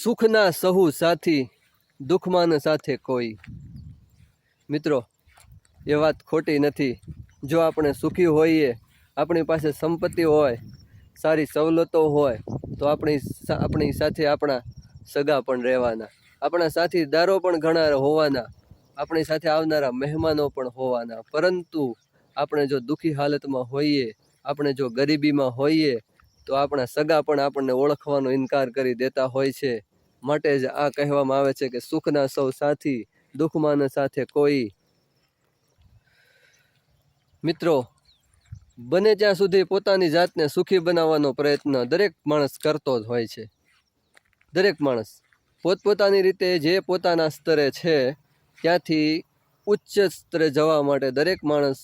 સુખના સહુ સાથી, દુઃખમાં ન સાથે કોઈ. મિત્રો, એ વાત ખોટી નથી. જો આપણે સુખી હોઈએ, આપણી પાસે સંપત્તિ હોય, સારી સવલતો હોય, તો આપણી સાથે આપણા સગા પણ રહેવાના, આપણા સાથીદારો પણ ઘણા હોવાના, આપણી સાથે આવનારા મહેમાનો પણ હોવાના. પરંતુ આપણે જો દુઃખી હાલતમાં હોઈએ, આપણે જો ગરીબીમાં હોઈએ, તો આપણા સગા પણ આપણને ઓળખવાનો ઇનકાર કરી દેતા હોય છે. માટે જ આ કહેવામાં આવે છે કે સુખના સૌ સાથી, દુઃખમાં ન સાથે કોઈ. મિત્રો, બને ત્યાં સુધી પોતાની જાતને સુખી બનાવવાનો પ્રયત્ન દરેક માણસ કરતો જ હોય છે. દરેક માણસ પોતપોતાની રીતે જે પોતાના સ્તરે છે ત્યાંથી ઉચ્ચ સ્તરે જવા માટે દરેક માણસ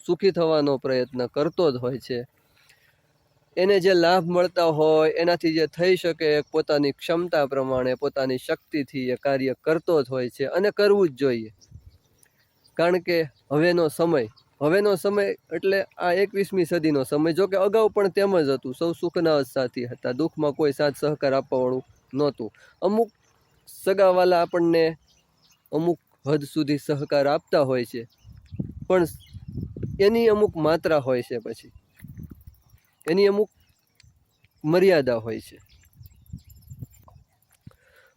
સુખી થવાનો પ્રયત્ન કરતો જ હોય છે. એને જે લાભ મળતા હોય, એનાથી જે થઈ શકે પોતાની ક્ષમતા પ્રમાણે, પોતાની શક્તિથી એ કાર્ય કરતો જ હોય છે, અને કરવું જ જોઈએ. કારણ કે હવેનો સમય એટલે આ 21મી સદીનો સમય. જો કે અગાઉ પણ તેમ જ હતું. સૌ સુખના સાથી હતા, દુઃખમાં કોઈ સાથ સહકાર આપવાવાળું નહોતું. અમુક સગાવાલા આપણને અમુક હદ સુધી સહકાર આપતા હોય છે, પણ એની અમુક માત્રા હોય છે, પછી એની અમુક મર્યાદા હોય છે.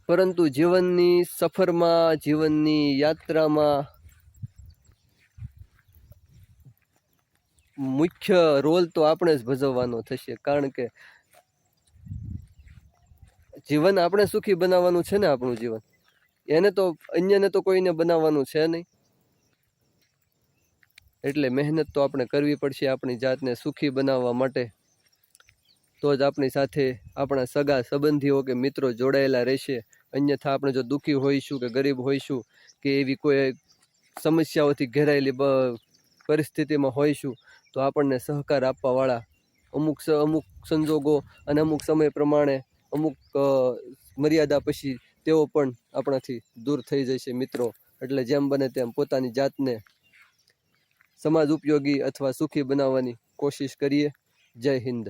પરંતુ જીવનની સફરમાં, જીવનની યાત્રામાં મુખ્ય રોલ તો આપણે જ ભજવવાનો થશે. કારણ કે જીવન આપણે સુખી બનાવવાનું છે ને. આપણું જીવન એને તો અન્યને તો કોઈને બનાવવાનું છે નહીં. એટલે મહેનત તો આપણે કરવી પડશે આપણી જાતને સુખી બનાવવા માટે. તો જ આપણી સાથે આપણા સગા સંબંધીઓ કે મિત્રો જોડાયેલા રહેશે. અન્યથા આપણે જો દુઃખી હોઈશું કે ગરીબ હોઈશું કે એવી કોઈ સમસ્યાઓથી ઘેરાયેલી પરિસ્થિતિમાં હોઈશું, તો આપણને સહકાર આપવાવાળા અમુક સંજોગો અને અમુક સમય પ્રમાણે, અમુક મર્યાદા પછી તેઓ પણ આપણાથી દૂર થઈ જશે. મિત્રો, એટલે જેમ બને તેમ પોતાની જાતને સમાજ ઉપયોગી અથવા સુખી બનાવવાની કોશિશ કરીએ. જય હિન્દ.